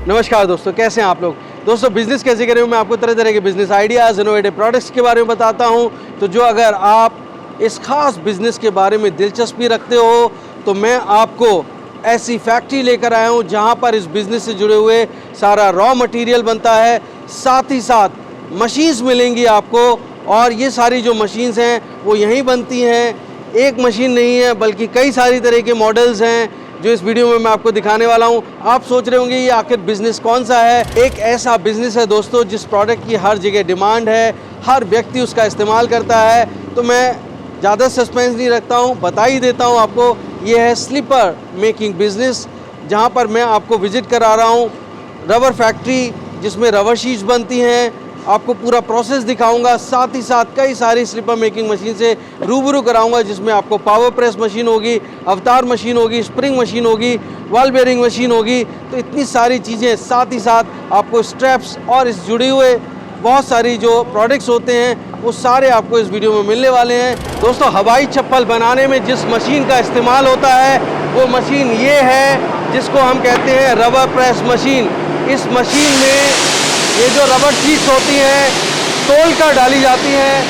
नमस्कार दोस्तों, कैसे हैं आप लोग। दोस्तों, बिज़नेस कैसे करें, मैं आपको तरह तरह के बिज़नेस आइडियाज़, इनोवेटिव प्रोडक्ट्स के बारे में बताता हूं। तो जो अगर आप इस खास बिज़नेस के बारे में दिलचस्पी रखते हो तो मैं आपको ऐसी फैक्ट्री लेकर आया हूं जहां पर इस बिज़नेस से जुड़े हुए सारा रॉ मटेरियल बनता है, साथ ही साथ मशीन्स मिलेंगी आपको। और ये सारी जो मशीन्स हैं वो यहीं बनती हैं। एक मशीन नहीं है बल्कि कई सारी तरह के मॉडल्स हैं जो इस वीडियो में मैं आपको दिखाने वाला हूं। आप सोच रहे होंगे ये आखिर बिज़नेस कौन सा है। एक ऐसा बिज़नेस है दोस्तों जिस प्रोडक्ट की हर जगह डिमांड है, हर व्यक्ति उसका इस्तेमाल करता है। तो मैं ज़्यादा सस्पेंस नहीं रखता हूं, बता ही देता हूं आपको। ये है स्लीपर मेकिंग बिज़नेस, जहां पर मैं आपको विज़िट करा रहा हूं रबर फैक्ट्री जिसमें रबर शीट्स बनती हैं। आपको पूरा प्रोसेस दिखाऊंगा, साथ ही साथ कई सारी स्लीपर मेकिंग मशीन से रूबरू कराऊंगा जिसमें आपको पावर प्रेस मशीन होगी, अवतार मशीन होगी, स्प्रिंग मशीन होगी, बॉल बेयरिंग मशीन होगी। तो इतनी सारी चीज़ें, साथ ही साथ आपको स्ट्रैप्स और इस जुड़े हुए बहुत सारी जो प्रोडक्ट्स होते हैं वो सारे आपको इस वीडियो में मिलने वाले हैं। दोस्तों, हवाई चप्पल बनाने में जिस मशीन का इस्तेमाल होता है वो मशीन ये है जिसको हम कहते हैं रबर प्रेस मशीन। इस मशीन में ये जो रबर शीट्स होती हैं तोल कर डाली जाती हैं।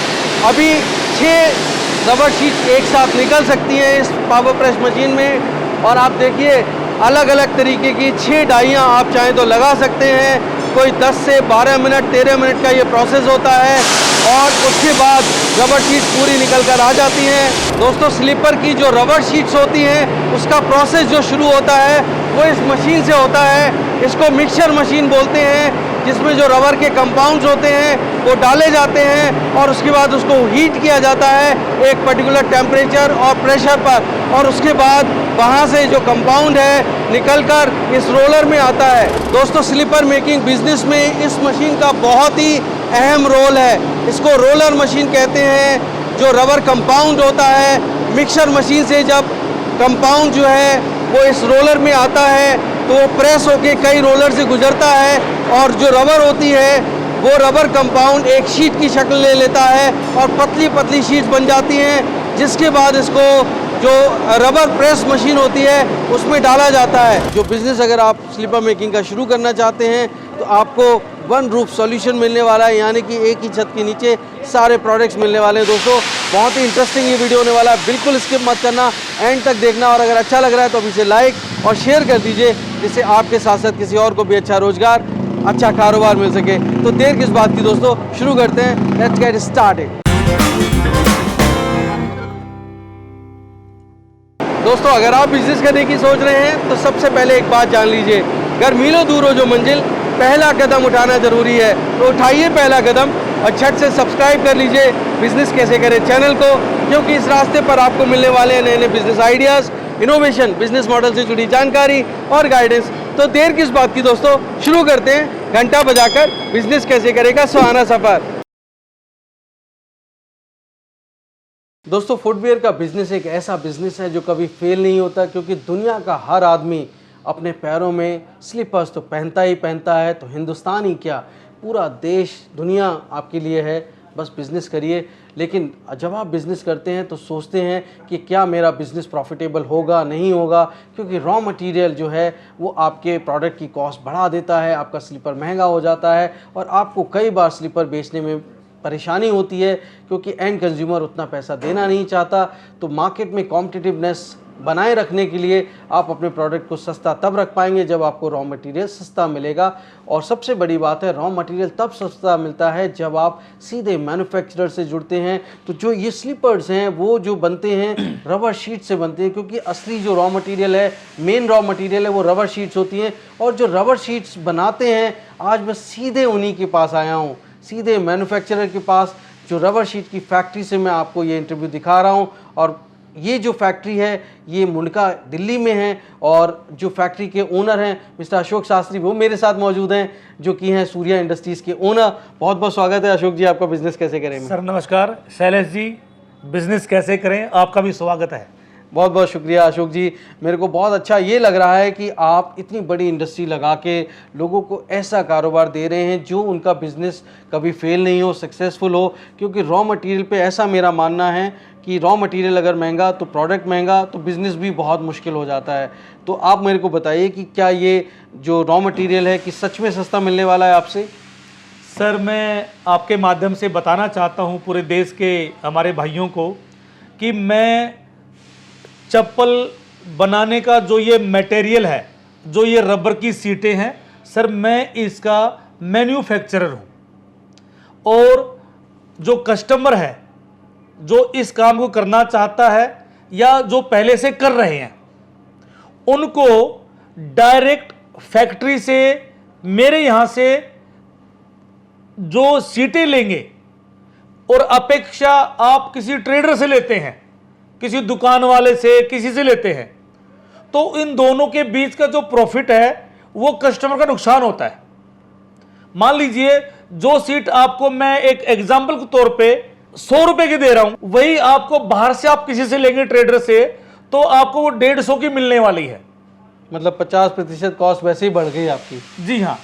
अभी 6 रबर शीट्स एक साथ निकल सकती हैं इस पावर प्रेस मशीन में। और आप देखिए, अलग अलग तरीके की 6 डाइयाँ आप चाहें तो लगा सकते हैं। कोई 10 से 12 मिनट 13 मिनट का ये प्रोसेस होता है और उसके बाद रबर शीट्स पूरी निकल कर आ जाती हैं। दोस्तों, स्लीपर की जो रबर शीट्स होती हैं उसका प्रोसेस जो शुरू होता है वो इस मशीन से होता है। इसको मिक्सचर मशीन बोलते हैं, जिसमें जो रबर के कंपाउंड्स होते हैं वो डाले जाते हैं और उसके बाद उसको हीट किया जाता है एक पर्टिकुलर टेम्परेचर और प्रेशर पर। और उसके बाद वहाँ से जो कंपाउंड है निकलकर इस रोलर में आता है। दोस्तों, स्लीपर मेकिंग बिजनेस में इस मशीन का बहुत ही अहम रोल है। इसको रोलर मशीन कहते हैं। जो रबर कंपाउंड होता है, मिक्सर मशीन से जब कंपाउंड जो है वो इस रोलर में आता है तो वो प्रेस होके कई रोलर से गुजरता है और जो रबर होती है वो रबर कंपाउंड एक शीट की शक्ल ले लेता है और पतली पतली शीट्स बन जाती हैं, जिसके बाद इसको जो रबर प्रेस मशीन होती है उसमें डाला जाता है। जो बिज़नेस अगर आप स्लीपर मेकिंग का शुरू करना चाहते हैं तो आपको वन रूफ सॉल्यूशन मिलने वाला है, यानी कि एक ही छत के नीचे सारे प्रोडक्ट्स मिलने वाले हैं। दोस्तों, बहुत ही इंटरेस्टिंग ये वीडियो होने वाला है, बिल्कुल स्किप मत करना, एंड तक देखना। और अगर अच्छा लग रहा है तो अभी इसे लाइक और शेयर कर दीजिए, जिससे आपके साथ साथ किसी और को भी अच्छा रोजगार, अच्छा कारोबार मिल सके। तो देर किस बात की दोस्तों, शुरू करते हैं। Let's get started. दोस्तों, अगर आप बिजनेस करने की सोच रहे हैं तो सबसे पहले एक बात जान लीजिए, घर मीलों दूर हो जो मंजिल, पहला कदम उठाना ज़रूरी है। तो उठाइए पहला कदम और झट से सब्सक्राइब कर लीजिए बिज़नेस कैसे करें चैनल को, क्योंकि इस रास्ते पर आपको मिलने वाले हैं नए नए business ideas, innovation, business model से जुड़ी जानकारी और गाइडेंस। तो देर किस बात की दोस्तों, शुरू करते हैं घंटा बजाकर बिज़नेस कैसे करेगा सुहाना सफ़र। दोस्तों, फुटवियर का बिज़नेस एक ऐसा बिज़नेस है जो कभी फेल नहीं होता, क्योंकि दुनिया का हर आदमी अपने पैरों में स्लीपर्स तो पहनता ही पहनता है। तो हिंदुस्तान ही क्या, पूरा देश, दुनिया आपके लिए है। बस बिज़नेस करिए। लेकिन जब आप बिज़नेस करते हैं तो सोचते हैं कि क्या मेरा बिज़नेस प्रॉफिटेबल होगा, नहीं होगा, क्योंकि रॉ मटेरियल जो है वो आपके प्रोडक्ट की कॉस्ट बढ़ा देता है, आपका स्लीपर महंगा हो जाता है और आपको कई बार स्लीपर बेचने में परेशानी होती है, क्योंकि एंड कंज्यूमर उतना पैसा देना नहीं चाहता। तो मार्केट में कॉम्पिटिटिवनेस बनाए रखने के लिए आप अपने प्रोडक्ट को सस्ता तब रख पाएंगे जब आपको रॉ मटेरियल सस्ता मिलेगा। और सबसे बड़ी बात है, रॉ मटेरियल तब सस्ता मिलता है जब आप सीधे मैन्युफैक्चरर से जुड़ते हैं। तो जो ये स्लीपर्स हैं वो जो बनते हैं रबर शीट से बनते हैं, क्योंकि असली जो रॉ मटेरियल है, मेन रॉ मटेरियल है, वो रबर शीट्स होती हैं। और जो रबर शीट्स बनाते हैं, आज मैं सीधे उन्हीं के पास आया हूँ, सीधे मैन्युफैक्चरर के पास। जो रबर शीट की फैक्ट्री से मैं आपको ये इंटरव्यू दिखा रहा हूँ। और ये जो फैक्ट्री है ये मुंडका दिल्ली में है और जो फैक्ट्री के ओनर हैं मिस्टर अशोक शास्त्री, वो मेरे साथ मौजूद हैं, जो कि हैं सूर्या इंडस्ट्रीज़ के ओनर। बहुत बहुत स्वागत है अशोक जी, आपका बिज़नेस कैसे करें। सर नमस्कार। शैलेश जी, बिज़नेस कैसे करें, आपका भी स्वागत है। बहुत बहुत शुक्रिया अशोक जी। मेरे को बहुत अच्छा ये लग रहा है कि आप इतनी बड़ी इंडस्ट्री लगा के लोगों को ऐसा कारोबार दे रहे हैं जो उनका बिज़नेस कभी फेल नहीं हो, सक्सेसफुल हो। क्योंकि रॉ मटेरियल पे ऐसा मेरा मानना है कि रॉ मटेरियल अगर महंगा तो प्रोडक्ट महंगा तो बिज़नेस भी बहुत मुश्किल हो जाता है। तो आप मेरे को बताइए कि क्या ये जो रॉ मटेरियल है कि सच में सस्ता मिलने वाला है आपसे? सर, मैं आपके माध्यम से बताना चाहता हूं पूरे देश के हमारे भाइयों को कि मैं चप्पल बनाने का जो ये मटेरियल है, जो ये रबर की सीटें हैं, सर मैं इसका मैन्युफैक्चरर हूं। और जो कस्टमर है, जो इस काम को करना चाहता है या जो पहले से कर रहे हैं, उनको डायरेक्ट फैक्ट्री से मेरे यहाँ से जो सीटें लेंगे और अपेक्षा आप किसी ट्रेडर से लेते हैं, किसी दुकान वाले से, किसी से लेते हैं, तो इन दोनों के बीच का जो प्रॉफिट है वो कस्टमर का नुकसान होता है। मान लीजिए जो सीट आपको मैं एक एग्जाम्पल के तौर पे 100 रुपए की दे रहा हूं, वही आपको बाहर से आप किसी से लेंगे ट्रेडर से, तो आपको वो 150 की मिलने वाली है। मतलब 50% कॉस्ट वैसे ही बढ़ गई आपकी। जी हाँ।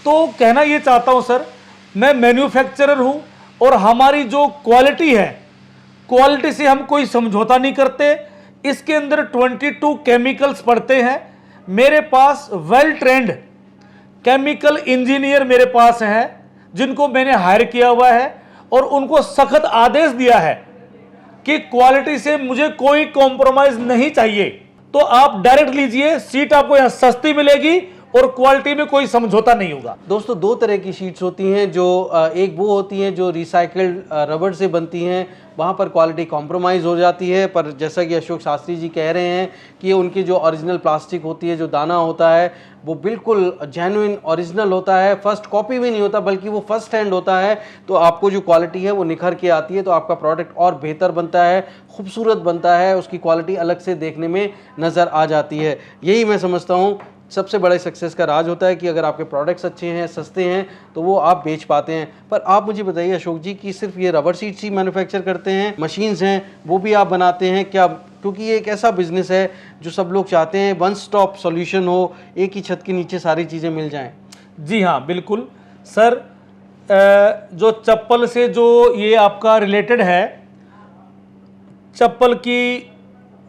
तो कहना ये चाहता हूं सर, मैं मैन्युफैक्चरर हूं और हमारी जो क्वालिटी है, क्वालिटी से हम कोई समझौता नहीं करते। इसके अंदर 22 केमिकल्स पड़ते हैं। मेरे पास वेल ट्रेंड केमिकल इंजीनियर मेरे पास हैं, जिनको मैंने हायर किया हुआ है और उनको सख्त आदेश दिया है कि क्वालिटी से मुझे कोई कॉम्प्रोमाइज नहीं चाहिए। तो आप डायरेक्ट लीजिए, सीट आपको यहां सस्ती मिलेगी और क्वालिटी में कोई समझौता नहीं होगा। दोस्तों, दो तरह की शीट्स होती हैं, जो एक वो होती हैं जो रिसाइकल्ड रबड़ से बनती हैं, वहाँ पर क्वालिटी कॉम्प्रोमाइज़ हो जाती है। पर जैसा कि अशोक शास्त्री जी कह रहे हैं कि उनकी जो ओरिजिनल प्लास्टिक होती है, जो दाना होता है, वो बिल्कुल जेन्युइन ओरिजिनल होता है, फर्स्ट कॉपी भी नहीं होता बल्कि वो फर्स्ट हैंड होता है। तो आपको जो क्वालिटी है वो निखर के आती है, तो आपका प्रोडक्ट और बेहतर बनता है, खूबसूरत बनता है, उसकी क्वालिटी अलग से देखने में नज़र आ जाती है। यही मैं समझता हूँ सबसे बड़े सक्सेस का राज होता है कि अगर आपके प्रोडक्ट्स अच्छे हैं, सस्ते हैं, तो वो आप बेच पाते हैं। पर आप मुझे बताइए अशोक जी कि सिर्फ ये रबर सीट्स ही मैन्युफैक्चर करते हैं, मशीन्स हैं वो भी आप बनाते हैं क्या? क्योंकि ये एक ऐसा बिजनेस है जो सब लोग चाहते हैं वन स्टॉप सॉल्यूशन हो, एक ही छत के नीचे सारी चीज़ें मिल जाएं। जी हाँ, बिल्कुल सर। जो चप्पल से जो ये आपका रिलेटेड है, चप्पल की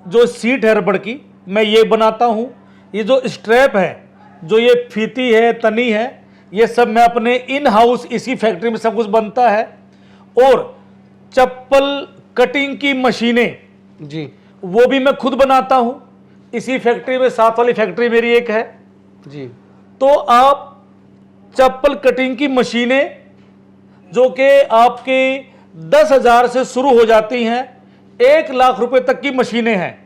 जो सीट है रबड़ की, मैं ये बनाता हूँ। ये जो स्ट्रैप है, जो ये फीती है, तनी है, ये सब मैं अपने इन हाउस इसी फैक्ट्री में सब कुछ बनता है। और चप्पल कटिंग की मशीनें जी, वो भी मैं खुद बनाता हूँ इसी फैक्ट्री में। साथ वाली फैक्ट्री मेरी एक है जी। तो आप चप्पल कटिंग की मशीनें जो कि आपकी 10,000 से शुरू हो जाती हैं, 1 लाख रुपए तक की मशीनें हैं।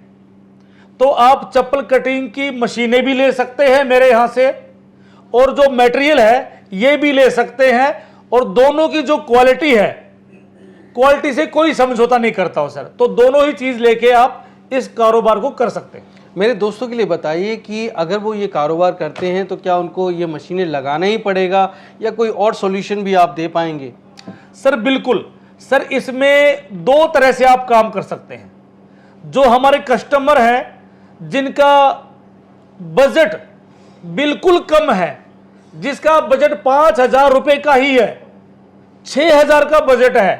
तो आप चप्पल कटिंग की मशीनें भी ले सकते हैं मेरे यहाँ से, और जो मटेरियल है ये भी ले सकते हैं। और दोनों की जो क्वालिटी है, क्वालिटी से कोई समझौता नहीं करता हूं सर। तो दोनों ही चीज़ लेके आप इस कारोबार को कर सकते हैं। मेरे दोस्तों के लिए बताइए कि अगर वो ये कारोबार करते हैं तो क्या उनको ये मशीनें लगाना ही पड़ेगा या कोई और सॉल्यूशन भी आप दे पाएंगे? सर बिल्कुल सर, इसमें 2 तरह से आप काम कर सकते हैं। जो हमारे कस्टमर हैं जिनका बजट बिल्कुल कम है, जिसका बजट 5,000 रुपए का ही है, 6,000 का बजट है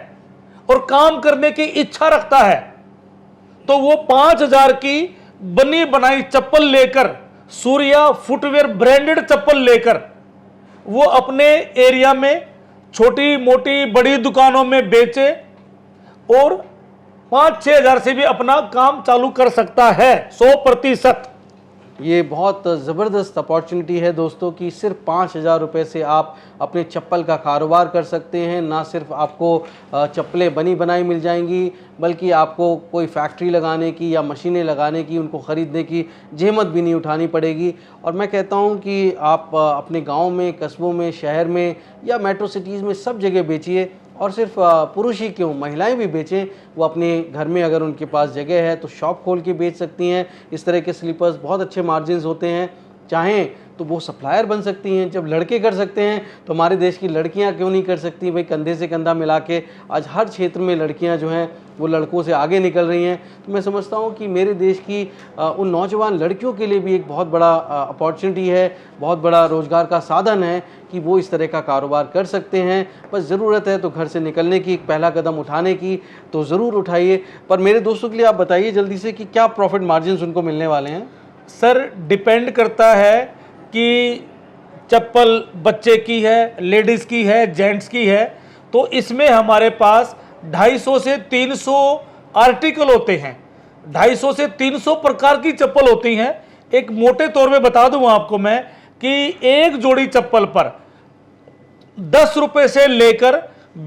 और काम करने की इच्छा रखता है, तो वो 5,000 की बनी बनाई चप्पल लेकर, सूर्या फुटवेयर ब्रांडेड चप्पल लेकर, वो अपने एरिया में छोटी मोटी बड़ी दुकानों में बेचे और 5-6 हज़ार से भी अपना काम चालू कर सकता है 100%। ये बहुत ज़बरदस्त अपॉर्चुनिटी है दोस्तों कि सिर्फ 5,000 रुपये से आप अपने चप्पल का कारोबार कर सकते हैं। ना सिर्फ आपको चप्पलें बनी बनाई मिल जाएंगी, बल्कि आपको कोई फैक्ट्री लगाने की या मशीनें लगाने की, उनको ख़रीदने की जहमत भी नहीं उठानी पड़ेगी। और मैं कहता हूँ कि आप अपने गांव में, कस्बों में, शहर में या मेट्रो सिटीज़ में सब जगह बेचिए। और सिर्फ पुरुष ही क्यों, महिलाएं भी बेचें। वो अपने घर में अगर उनके पास जगह है तो शॉप खोल के बेच सकती हैं। इस तरह के स्लीपर्स बहुत अच्छे मार्जिन्स होते हैं। चाहें तो वो सप्लायर बन सकती हैं। जब लड़के कर सकते हैं तो हमारे देश की लड़कियां क्यों नहीं कर सकती? भाई कंधे से कंधा मिला के आज हर क्षेत्र में लड़कियां जो हैं वो लड़कों से आगे निकल रही हैं। तो मैं समझता हूं कि मेरे देश की उन नौजवान लड़कियों के लिए भी एक बहुत बड़ा अपॉर्चुनिटी है, बहुत बड़ा रोज़गार का साधन है कि वो इस तरह का कारोबार कर सकते हैं। बस ज़रूरत है तो घर से निकलने की, एक पहला कदम उठाने की, तो ज़रूर उठाइए। पर मेरे दोस्तों के लिए आप बताइए जल्दी से कि क्या प्रॉफिट मार्जिन उनको मिलने वाले हैं? सर डिपेंड करता है कि चप्पल बच्चे की है, लेडीज़ की है, जेंट्स की है। तो इसमें हमारे पास 250 से 300 आर्टिकल होते हैं, 250 से 300 प्रकार की चप्पल होती हैं। एक मोटे तौर पे बता दूं आपको मैं कि एक जोड़ी चप्पल पर 10 रुपए से लेकर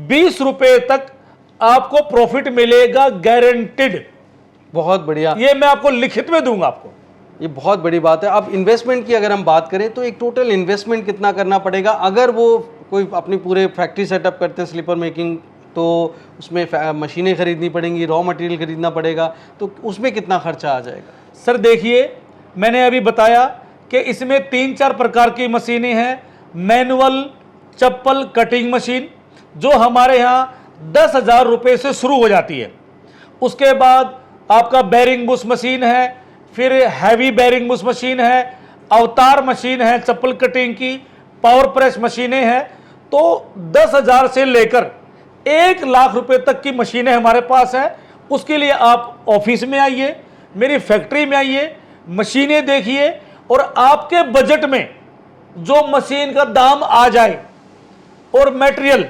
20 रुपए तक आपको प्रॉफिट मिलेगा, गारंटेड। बहुत बढ़िया, ये मैं आपको लिखित में दूंगा आपको। ये बहुत बड़ी बात है। अब इन्वेस्टमेंट की अगर हम बात करें तो एक टोटल इन्वेस्टमेंट कितना करना पड़ेगा? अगर वो कोई अपनी पूरे फैक्ट्री सेटअप करते हैं स्लीपर मेकिंग, तो उसमें मशीनें खरीदनी पड़ेंगी, रॉ मटेरियल खरीदना पड़ेगा, तो उसमें कितना खर्चा आ जाएगा? सर देखिए, मैंने अभी बताया कि इसमें 3-4 प्रकार की मशीनें हैं। मैनुअल चप्पल कटिंग मशीन जो हमारे यहाँ 10,000 रुपये से शुरू हो जाती है। उसके बाद आपका बैरिंग बुश मशीन है, फिर हैवी बैरिंग बुश मशीन है, अवतार मशीन है चप्पल कटिंग की, पावर प्रेस मशीनें हैं। तो 10,000 से लेकर 1 लाख रुपए तक की मशीनें हमारे पास हैं। उसके लिए आप ऑफिस में आइए, मेरी फैक्ट्री में आइए, मशीनें देखिए और आपके बजट में जो मशीन का दाम आ जाए और मटेरियल,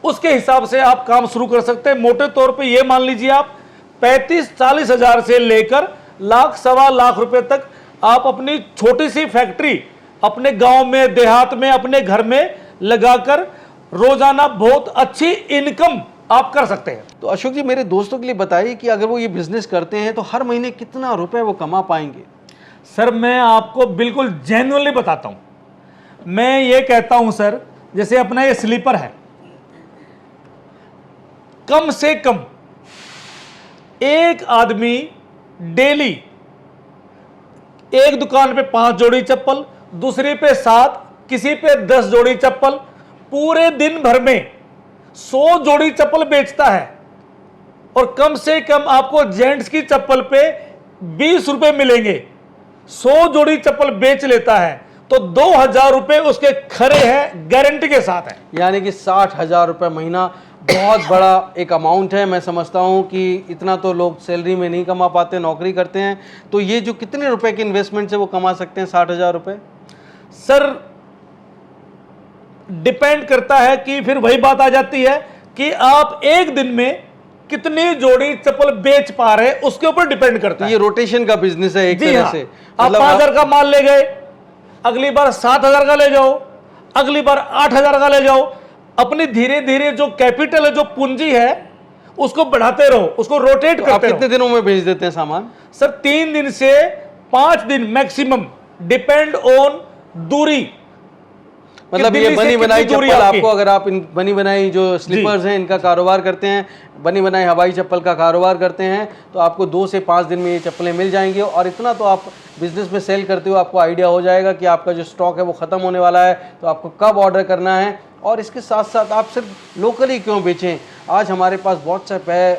उसके हिसाब से आप काम शुरू कर सकते हैं। मोटे तौर पे ये मान लीजिए आप 35-40 हजार से लेकर लाख, सवा लाख रुपए तक आप अपनी छोटी सी फैक्ट्री अपने गांव में, देहात में, अपने घर में लगाकर रोजाना बहुत अच्छी इनकम आप कर सकते हैं। तो अशोक जी, मेरे दोस्तों के लिए बताइए कि अगर वो ये बिजनेस करते हैं तो हर महीने कितना रुपए वो कमा पाएंगे? सर मैं आपको बिल्कुल जेन्युइनली बताता हूं। मैं ये कहता हूं सर, जैसे अपना ये स्लीपर है, कम से कम एक आदमी डेली एक दुकान पे 5 जोड़ी चप्पल, दूसरी पे 7, किसी पे 10 जोड़ी चप्पल, पूरे दिन भर में 100 जोड़ी चप्पल बेचता है। और कम से कम आपको जेंट्स की चप्पल पे 20 रुपए मिलेंगे। 100 जोड़ी चप्पल बेच लेता है तो 2,000 रुपए उसके खरे हैं, गारंटी के साथ है। यानी कि 60,000 रुपये महीना बहुत बड़ा एक अमाउंट है। मैं समझता हूं कि इतना तो लोग सैलरी में नहीं कमा पाते, नौकरी करते हैं। तो ये जो कितने रुपए के इन्वेस्टमेंट से वो कमा सकते हैं 60,000 रुपये? सर डिपेंड करता है कि फिर वही बात आ जाती है कि आप एक दिन में कितनी जोड़ी चप्पल बेच पा रहे हैं, उसके ऊपर डिपेंड करता है। ये रोटेशन का बिजनेस है एक जी तरह हाँ। से। आप 5,000 का माल ले गए, अगली बार 7,000 का ले जाओ, अगली बार 8,000 का ले जाओ। अपनी धीरे धीरे जो कैपिटल है, जो पूंजी है, उसको बढ़ाते रहो, उसको रोटेट तो करते आप रहो। कितने दिनों में भेज देते हैं सामान? सर 3 दिन से 5 दिन मैक्सिमम, डिपेंड ऑन दूरी। मतलब ये दिल्ली से बनी बनाई कितनी दूरी चप्पल आपकी? आपको, अगर आप इन बनी बनाई जो स्लीपर्स हैं इनका कारोबार करते हैं, बनी बनाई हवाई चप्पल का कारोबार करते हैं, तो आपको 2 से 5 दिन में ये चप्पलें मिल जाएंगी। और इतना तो आप बिजनेस में सेल करते हो, आपको आइडिया हो जाएगा कि आपका जो स्टॉक है वो ख़त्म होने वाला है, तो आपको कब ऑर्डर करना है। और इसके साथ साथ आप सिर्फ लोकली क्यों बेचें? आज हमारे पास व्हाट्सएप है,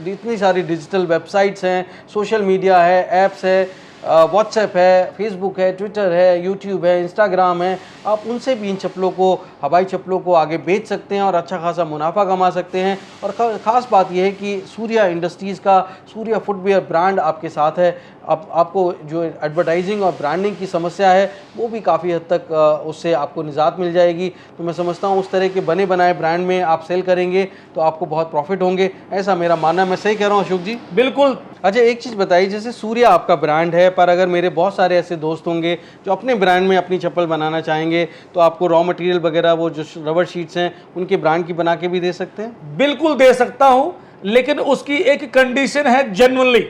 इतनी सारी डिजिटल वेबसाइट्स हैं, सोशल मीडिया है, ऐप्स है, व्हाट्सएप है, फेसबुक है, ट्विटर है, यूट्यूब है, इंस्टाग्राम है। आप उनसे भी इन चप्पलों को, हवाई चप्पलों को आगे बेच सकते हैं और अच्छा खासा मुनाफा कमा सकते हैं। और ख़ास बात यह है कि सूर्या इंडस्ट्रीज़ का सूर्या फुटवेयर ब्रांड आपके साथ है। आपको जो एडवर्टाइजिंग और ब्रांडिंग की समस्या है वो भी काफ़ी हद तक उससे आपको निजात मिल जाएगी। तो मैं समझता हूँ उस तरह के बने बनाए ब्रांड में आप सेल करेंगे तो आपको बहुत प्रॉफिट होंगे, ऐसा मेरा मानना है। मैं सही कह रहा हूँ अशोक जी? बिल्कुल। अच्छा, एक चीज़ बताइए, जैसे सूर्या आपका ब्रांड है, पर अगर मेरे बहुत सारे ऐसे दोस्त होंगे जो अपने ब्रांड में अपनी चप्पल बनाना चाहेंगे, तो आपको रॉ मटेरियल वगैरह वो जो रबर शीट्स हैं उनके ब्रांड की बना के भी दे सकते हैं? बिल्कुल दे सकता हूं, लेकिन उसकी एक कंडीशन है जेन्युइनली।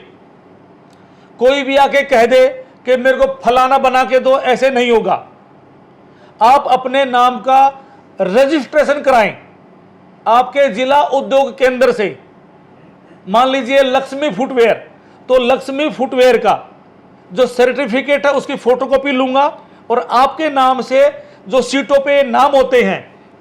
कोई भी आके कह दे कि मेरे को फलाना बना के दो, ऐसे नहीं होगा। आप अपने नाम का रजिस्ट्रेशन कराएं आपके जिला उद्योग केंद्र से। मान लीजिए लक्ष्मी फुटवेयर, तो लक्ष्मी फुटवेयर का जो सर्टिफिकेट है उसकी फोटोकॉपी लूंगा और आपके नाम से जो सीटों पे नाम होते हैं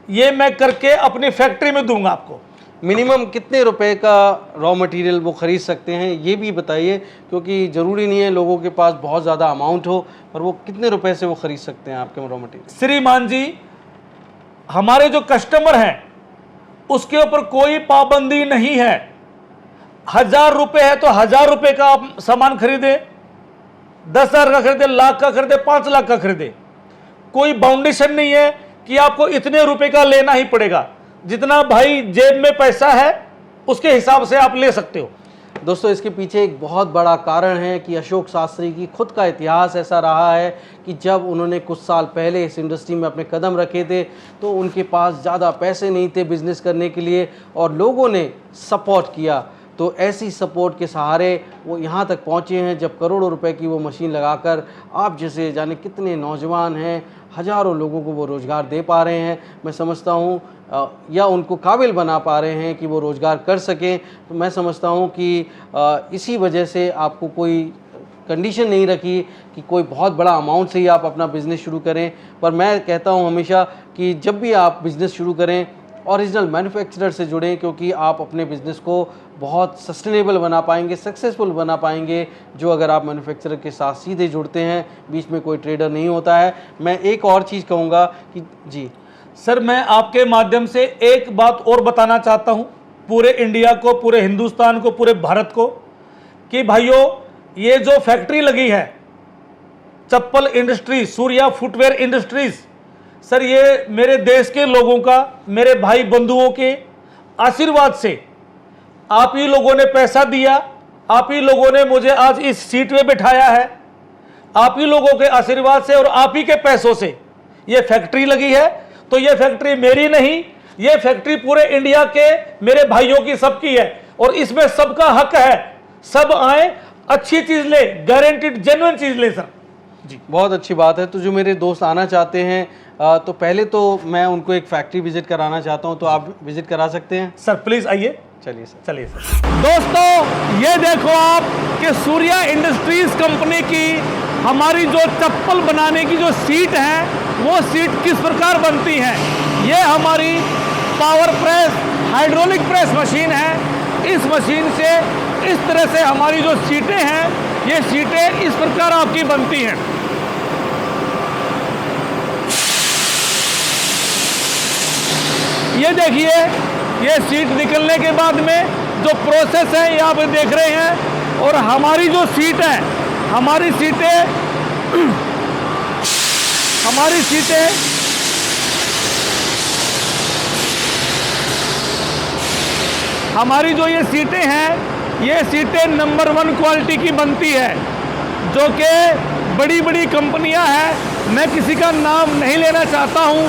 ये मैं करके अपनी फैक्ट्री में दूंगा आपको। मिनिमम कितने रुपए का रॉ मटेरियल वो ख़रीद सकते हैं ये भी बताइए, क्योंकि ज़रूरी नहीं है लोगों के पास बहुत ज़्यादा अमाउंट हो, पर वो कितने रुपए से वो ख़रीद सकते हैं आपके रॉ मटेरियल? श्रीमान जी, हमारे जो कस्टमर हैं उसके ऊपर कोई पाबंदी नहीं है। 1000 रुपए है तो 1000 रुपए का आप सामान खरीदे, 10,000 का खरीदे, लाख का खरीदे, 5 लाख का खरीदे, कोई बाउंडेशन नहीं है कि आपको इतने रुपए का लेना ही पड़ेगा। जितना भाई जेब में पैसा है उसके हिसाब से आप ले सकते हो। दोस्तों, इसके पीछे एक बहुत बड़ा कारण है कि अशोक शास्त्री की खुद का इतिहास ऐसा रहा है कि जब उन्होंने कुछ साल पहले इस इंडस्ट्री में अपने कदम रखे थे तो उनके पास ज़्यादा पैसे नहीं थे बिज़नेस करने के लिए और लोगों ने सपोर्ट किया। तो ऐसी सपोर्ट के सहारे वो यहाँ तक पहुँचे हैं जब करोड़ों रुपए की वो मशीन लगाकर आप जैसे जाने कितने नौजवान हैं, हज़ारों लोगों को वो रोज़गार दे पा रहे हैं। मैं समझता हूँ या उनको काबिल बना पा रहे हैं कि वो रोज़गार कर सकें। तो मैं समझता हूँ कि इसी वजह से आपको कोई कंडीशन नहीं रखी कि कोई बहुत बड़ा अमाउंट से ही आप अपना बिज़नेस शुरू करें। पर मैं कहता हूँ हमेशा कि जब भी आप बिज़नेस शुरू करें ओरिजिनल मैन्युफैक्चरर से जुड़ें, क्योंकि आप अपने बिज़नेस को बहुत सस्टेनेबल बना पाएंगे, सक्सेसफुल बना पाएंगे जो अगर आप मैन्युफैक्चरर के साथ सीधे जुड़ते हैं, बीच में कोई ट्रेडर नहीं होता है। मैं एक और चीज़ कहूँगा कि जी सर, मैं आपके माध्यम से एक बात और बताना चाहता हूं पूरे इंडिया को, पूरे हिंदुस्तान को, पूरे भारत को कि भाइयों ये जो फैक्ट्री लगी है chappal industry, Surya footwear industries, sir ये मेरे देश के लोगों का, मेरे भाई बंधुओं के आशीर्वाद से, आप ही लोगों ने पैसा दिया, आप ही लोगों ने मुझे आज इस सीट पे बिठाया है, आप ही लोगों के आशीर्वाद से और आप ही के पैसों से ये फैक्ट्री लगी है। तो ये फैक्ट्री मेरी नहीं, ये फैक्ट्री पूरे इंडिया के मेरे भाइयों की, सबकी है और इसमें सबका हक है। सब आए, अच्छी चीज ले, गारंटीड जेन्युइन चीज ले सर। जी, बहुत अच्छी बात है। तो जो मेरे दोस्त आना चाहते हैं तो पहले तो मैं उनको एक फैक्ट्री विजिट कराना चाहता हूं, तो आप विजिट करा सकते हैं सर। प्लीज आइए। चलिए सर। चलिए सर। दोस्तों ये देखो आप कि सूर्या इंडस्ट्रीज कंपनी की हमारी जो चप्पल बनाने की जो सीट है वो सीट किस प्रकार बनती है। ये हमारी power press hydraulic press machine है। इस मशीन से इस तरह से हमारी जो सीटें हैं ये सीटें इस प्रकार आपकी बनती हैं। ये देखिए, ये सीट निकलने के बाद में जो प्रोसेस है ये आप देख रहे हैं। और हमारी जो सीट है, हमारी जो ये सीटें हैं ये सीटें नंबर 1 क्वालिटी की बनती है, जो कि बड़ी बड़ी कंपनियां हैं, मैं किसी का नाम नहीं लेना चाहता हूं,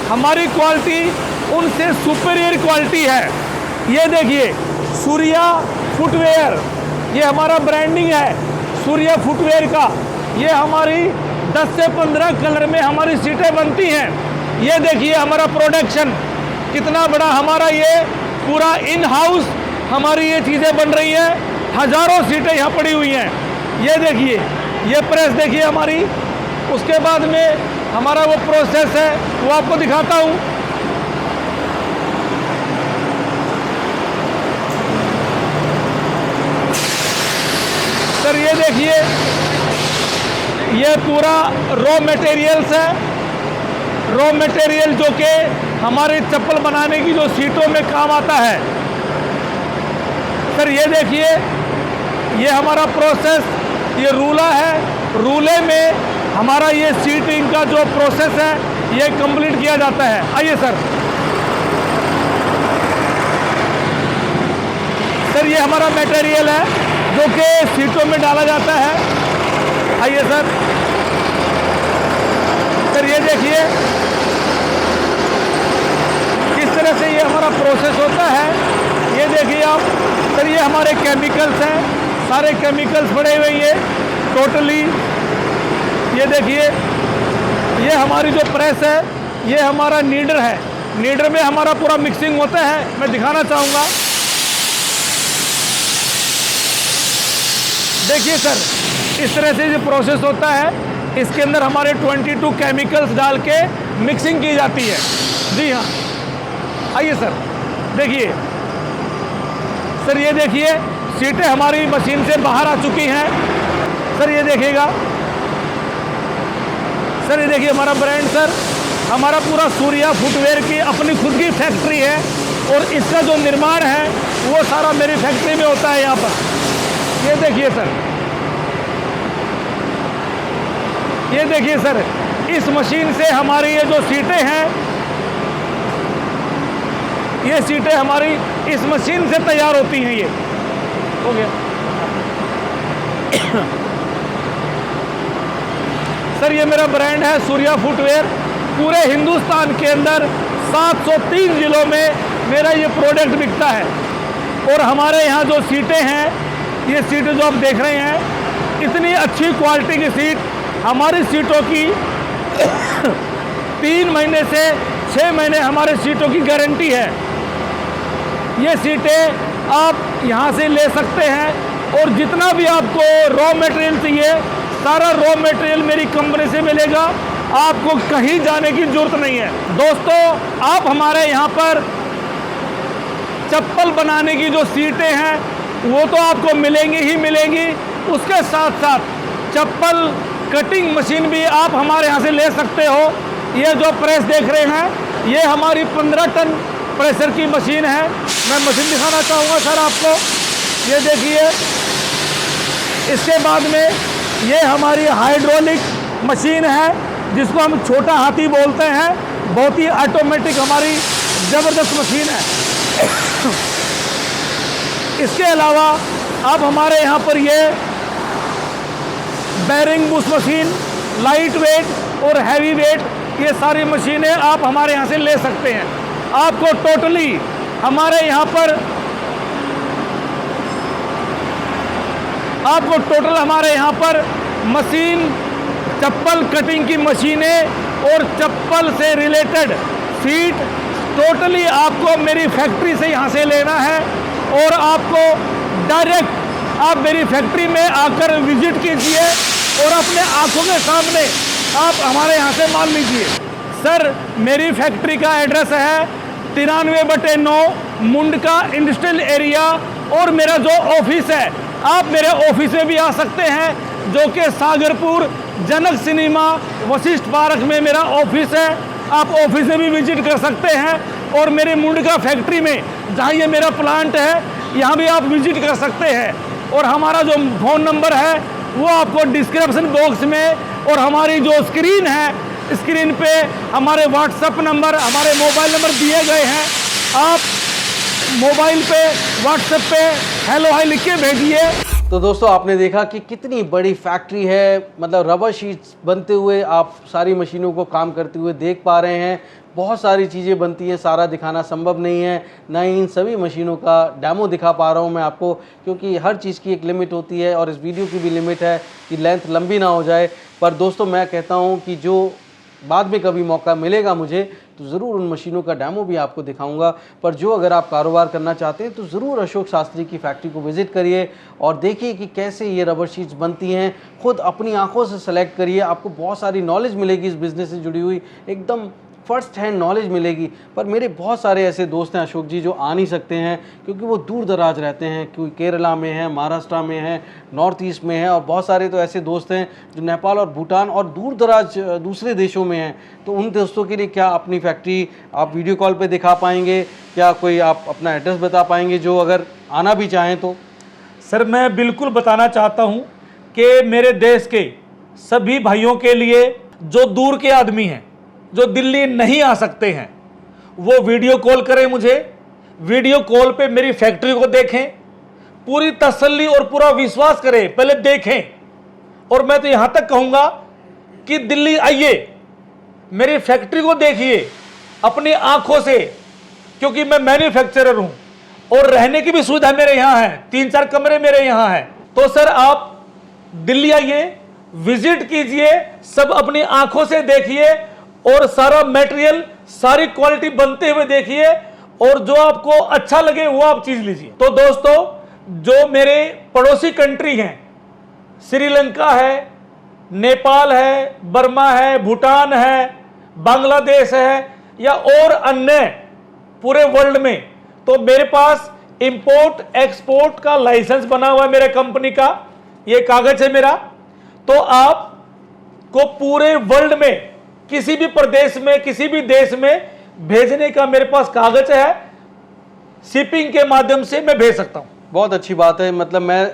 हमारी क्वालिटी उनसे सुपीरियर क्वालिटी है। ये देखिए सूर्या फुटवेयर, ये हमारा ब्रांडिंग है सूर्या फुटवेयर का। ये हमारी 10 से 15 कलर में हमारी सीटें बनती हैं। ये देखिए हमारा प्रोडक्शन कितना बड़ा, हमारा ये पूरा इन हाउस हमारी ये चीज़ें बन रही हैं। हज़ारों सीटें यहाँ पड़ी हुई हैं। ये देखिए, ये प्रेस देखिए हमारी। उसके बाद में हमारा वो प्रोसेस है वो आपको दिखाता हूँ। सर ये देखिए, ये पूरा रॉ मटेरियल्स है, रॉ मटेरियल जो कि हमारे चप्पल बनाने की जो सीटों में काम आता है। सर ये देखिए, ये हमारा प्रोसेस, ये रूला है, रूले में हमारा ये सीटिंग का जो प्रोसेस है ये कंप्लीट किया जाता है। आइए सर। सर ये हमारा मटेरियल है जो कि सीटों में डाला जाता है। आइए सर। सर ये देखिए किस तरह से ये हमारा प्रोसेस होता है। ये देखिए आप सर, ये हमारे केमिकल्स हैं, सारे केमिकल्स पड़े हुए ये टोटली। ये देखिए, ये हमारी जो प्रेस है ये हमारा नीडर है। नीडर में हमारा पूरा मिक्सिंग होता है, मैं दिखाना चाहूँगा। देखिए सर, इस तरह से जो प्रोसेस होता है, इसके अंदर हमारे 22 केमिकल्स डाल के मिक्सिंग की जाती है। जी हाँ, आइए सर, देखिए सर, ये देखिए सीटें हमारी मशीन से बाहर आ चुकी हैं। सर ये देखिएगा सर, ये देखिए हमारा ब्रांड सर, हमारा पूरा सूर्या फुटवेयर की अपनी खुद की फैक्ट्री है और इसका जो निर्माण है वो सारा मेरी फैक्ट्री में होता है यहाँ पर। ये देखिए सर, ये देखिए सर, इस मशीन से हमारी ये जो सीटें हैं, ये सीटें हमारी इस मशीन से तैयार होती हैं। ये हो गया सर, ये मेरा ब्रांड है सूर्या फुटवेयर। पूरे हिंदुस्तान के अंदर 703 जिलों में मेरा ये प्रोडक्ट बिकता है। और हमारे यहाँ जो सीटें हैं, ये सीटें जो आप देख रहे हैं, इतनी अच्छी क्वालिटी की सीट, हमारी सीटों की 3 महीने से 6 महीने हमारे सीटों की गारंटी है। ये सीटें आप यहाँ से ले सकते हैं और जितना भी आपको रॉ मटेरियल चाहिए, सारा रॉ मटेरियल मेरी कंपनी से मिलेगा, आपको कहीं जाने की जरूरत नहीं है। दोस्तों, आप हमारे यहाँ पर चप्पल बनाने की जो सीटें हैं वो तो आपको मिलेंगी ही मिलेंगी, उसके साथ साथ चप्पल कटिंग मशीन भी आप हमारे यहाँ से ले सकते हो। ये जो प्रेस देख रहे हैं, ये हमारी 15 टन प्रेशर की मशीन है। मैं मशीन दिखाना चाहूँगा सर आपको, ये देखिए। इसके बाद में ये हमारी हाइड्रोलिक मशीन है जिसको हम छोटा हाथी बोलते हैं, बहुत ही ऑटोमेटिक हमारी ज़बरदस्त मशीन है। इसके अलावा अब हमारे यहाँ पर ये bearing Bush machine, light weight और हैवी वेट, ये सारी मशीनें आप हमारे यहाँ से ले सकते हैं। आपको टोटली हमारे यहाँ पर मशीन, चप्पल कटिंग की मशीनें और चप्पल से रिलेटेड सीट टोटली आपको मेरी फैक्ट्री से यहाँ से लेना है और आपको डायरेक्ट आप मेरी फैक्ट्री में आकर विजिट कीजिए और अपने आंखों के सामने आप हमारे यहाँ से माल लीजिए। सर, मेरी फैक्ट्री का एड्रेस है 93/9 मुंडका इंडस्ट्रियल एरिया और मेरा जो ऑफिस है, आप मेरे ऑफिस में भी आ सकते हैं, जो कि सागरपुर जनक सिनेमा वशिष्ठ पार्क में मेरा ऑफिस है। आप ऑफिस में भी विजिट कर सकते हैं और मेरे मुंडका फैक्ट्री में, जहाँ ये मेरा प्लांट है, यहाँ भी आप विजिट कर सकते हैं। और हमारा जो फ़ोन नंबर है वो आपको डिस्क्रिप्शन बॉक्स में और हमारी जो स्क्रीन है, स्क्रीन पे हमारे व्हाट्सएप नंबर, हमारे मोबाइल नंबर दिए गए हैं। आप मोबाइल पे, व्हाट्सएप पे हेलो हाय लिख के भेजिए। तो दोस्तों, आपने देखा कि कितनी बड़ी फैक्ट्री है, मतलब रबर शीट्स बनते हुए आप सारी मशीनों को काम करते हुए देख पा रहे हैं। बहुत सारी चीज़ें बनती हैं, सारा दिखाना संभव नहीं है, ना ही इन सभी मशीनों का डेमो दिखा पा रहा हूं मैं आपको, क्योंकि हर चीज़ की एक लिमिट होती है और इस वीडियो की भी लिमिट है कि लेंथ लंबी ना हो जाए। पर दोस्तों, मैं कहता हूँ कि जो बाद में कभी मौका मिलेगा मुझे, तो ज़रूर उन मशीनों का डेमो भी आपको दिखाऊंगा। पर जो अगर आप कारोबार करना चाहते हैं तो ज़रूर अशोक शास्त्री की फैक्ट्री को विज़िट करिए और देखिए कि कैसे ये रबर शीट्स बनती हैं। खुद अपनी आंखों से सेलेक्ट करिए, आपको बहुत सारी नॉलेज मिलेगी इस बिज़नेस से जुड़ी हुई, एकदम फर्स्ट हैंड नॉलेज मिलेगी। पर मेरे बहुत सारे ऐसे दोस्त हैं अशोक जी, जो आ नहीं सकते हैं क्योंकि वो दूर दराज रहते हैं, कोई केरला में है, महाराष्ट्र में है, नॉर्थ ईस्ट में है, और बहुत सारे तो ऐसे दोस्त हैं जो नेपाल और भूटान और दूर दराज दूसरे देशों में हैं। तो उन दोस्तों के लिए क्या अपनी फैक्ट्री आप वीडियो कॉल पे दिखा पाएंगे? क्या कोई आप अपना एड्रेस बता पाएंगे, जो अगर आना भी चाहें तो? सर, मैं बिल्कुल बताना चाहता हूं कि मेरे देश के सभी भाइयों के लिए, जो दूर के आदमी हैं, जो दिल्ली नहीं आ सकते हैं, वो वीडियो कॉल करें मुझे। वीडियो कॉल पे मेरी फैक्ट्री को देखें, पूरी तसल्ली और पूरा विश्वास करें, पहले देखें। और मैं तो यहां तक कहूंगा कि दिल्ली आइए, मेरी फैक्ट्री को देखिए अपनी आंखों से, क्योंकि मैं मैन्युफैक्चरर हूं और रहने की भी सुविधा मेरे यहां है, 3-4 कमरे मेरे यहां हैं। तो सर, आप दिल्ली आइए, विजिट कीजिए, सब अपनी आंखों से देखिए और सारा मटेरियल, सारी क्वालिटी बनते हुए देखिए, और जो आपको अच्छा लगे वो आप चीज लीजिए। तो दोस्तों, जो मेरे पड़ोसी कंट्री हैं, श्रीलंका है, नेपाल है, बर्मा है, भूटान है, बांग्लादेश है या और अन्य पूरे वर्ल्ड में, तो मेरे पास इंपोर्ट एक्सपोर्ट का लाइसेंस बना हुआ है मेरे कंपनी का, ये कागज है मेरा। तो आपको पूरे वर्ल्ड में किसी भी प्रदेश में, किसी भी देश में भेजने का मेरे पास कागज है, शिपिंग के माध्यम से मैं भेज सकता हूं। बहुत अच्छी बात है। मतलब मैं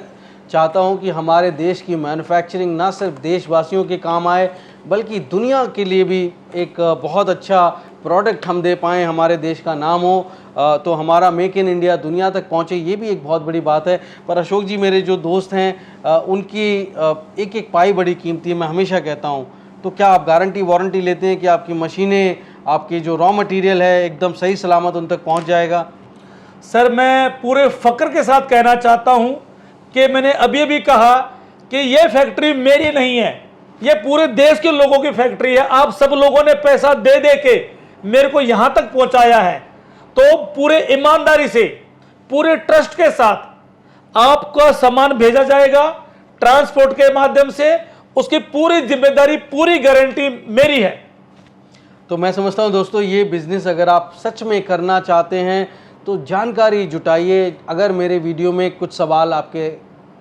चाहता हूं कि हमारे देश की मैन्युफैक्चरिंग ना सिर्फ देशवासियों के काम आए, बल्कि दुनिया के लिए भी एक बहुत अच्छा प्रोडक्ट हम दे पाएँ, हमारे देश का नाम हो, तो हमारा मेक इन इंडिया दुनिया तक पहुंचे, ये भी एक बहुत बड़ी बात है। पर अशोक जी, मेरे जो दोस्त हैं उनकी एक एक पाई बड़ी कीमती है, मैं हमेशा कहता हूं। तो क्या आप गारंटी वारंटी लेते हैं कि आपकी मशीनें, आपकी जो रॉ मटेरियल है एकदम सही सलामत उन तक पहुंच जाएगा? सर, मैं पूरे फक्र के साथ कहना चाहता हूं कि मैंने अभी अभी कहा कि ये फैक्ट्री मेरी नहीं है, ये पूरे देश के लोगों की फैक्ट्री है। आप सब लोगों ने पैसा दे दे के मेरे को यहां तक पहुंचाया है, तो पूरे ईमानदारी से, पूरे ट्रस्ट के साथ आपका सामान भेजा जाएगा ट्रांसपोर्ट के माध्यम से, उसकी पूरी जिम्मेदारी, पूरी गारंटी मेरी है। तो मैं समझता हूं दोस्तों, ये बिज़नेस अगर आप सच में करना चाहते हैं तो जानकारी जुटाइए। अगर मेरे वीडियो में कुछ सवाल आपके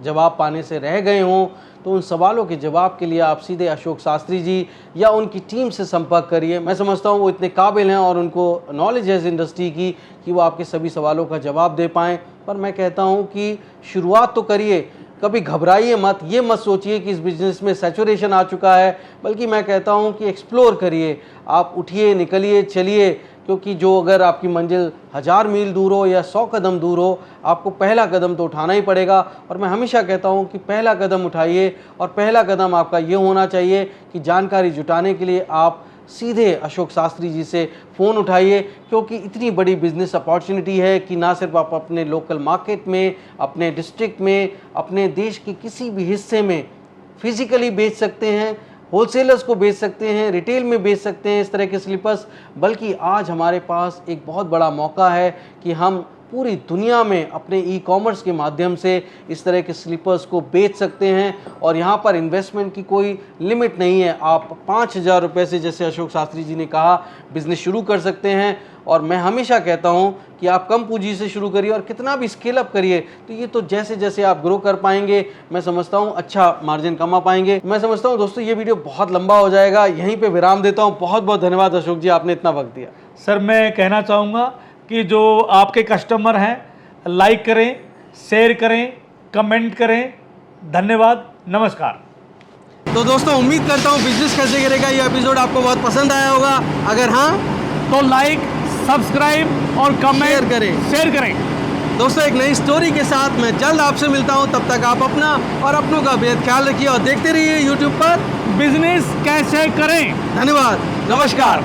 जवाब पाने से रह गए हों तो उन सवालों के जवाब के लिए आप सीधे अशोक शास्त्री जी या उनकी टीम से संपर्क करिए। मैं समझता हूँ वो इतने काबिल हैं और उनको नॉलेज है इस इंडस्ट्री की कि वो आपके सभी सवालों का जवाब दे पाएँ। पर मैं कहता हूँ कि शुरुआत तो करिए, कभी घबराइए मत, ये मत सोचिए कि इस बिज़नेस में सैचुरेशन आ चुका है, बल्कि मैं कहता हूँ कि एक्सप्लोर करिए। आप उठिए, निकलिए, चलिए, क्योंकि जो अगर आपकी मंजिल 1000 मील दूर हो या 100 कदम दूर हो, आपको पहला कदम तो उठाना ही पड़ेगा। और मैं हमेशा कहता हूँ कि पहला कदम उठाइए, और पहला कदम आपका ये होना चाहिए कि जानकारी जुटाने के लिए आप सीधे अशोक शास्त्री जी से फ़ोन उठाइए, क्योंकि इतनी बड़ी बिज़नेस अपॉर्चुनिटी है कि ना सिर्फ आप अपने लोकल मार्केट में, अपने डिस्ट्रिक्ट में, अपने देश के किसी भी हिस्से में फिज़िकली बेच सकते हैं, होलसेलर्स को बेच सकते हैं, रिटेल में बेच सकते हैं इस तरह के स्लीपर्स, बल्कि आज हमारे पास एक बहुत बड़ा मौका है कि हम पूरी दुनिया में अपने ई कॉमर्स के माध्यम से इस तरह के स्लीपर्स को बेच सकते हैं। और यहाँ पर इन्वेस्टमेंट की कोई लिमिट नहीं है। आप 5000 रुपये से, जैसे अशोक शास्त्री जी ने कहा, बिज़नेस शुरू कर सकते हैं। और मैं हमेशा कहता हूँ कि आप कम पूंजी से शुरू करिए और कितना भी स्केल अप करिए, तो ये तो जैसे जैसे आप ग्रो कर पाएंगे, मैं समझता हूँ अच्छा मार्जिन कमा पाएंगे। मैं समझता हूँ दोस्तों ये वीडियो बहुत लंबा हो जाएगा, यहीं पे विराम देता हूँ। बहुत बहुत धन्यवाद अशोक जी, आपने इतना वक्त दिया। सर, मैं कहना चाहूँगा कि जो आपके कस्टमर हैं, लाइक करें, शेयर करें, कमेंट करें। धन्यवाद, नमस्कार। तो दोस्तों उम्मीद करता हूँ बिजनेस कैसे करेगा ये एपिसोड आपको बहुत पसंद आया होगा। अगर हाँ तो लाइक, सब्सक्राइब और कमेंट शेयर करें। दोस्तों एक नई स्टोरी के साथ मैं जल्द आपसे मिलता हूँ। तब तक आप अपना और अपनों का बेहद ख्याल रखिए और देखते रहिए यूट्यूब पर बिजनेस कैसे करें। धन्यवाद, नमस्कार।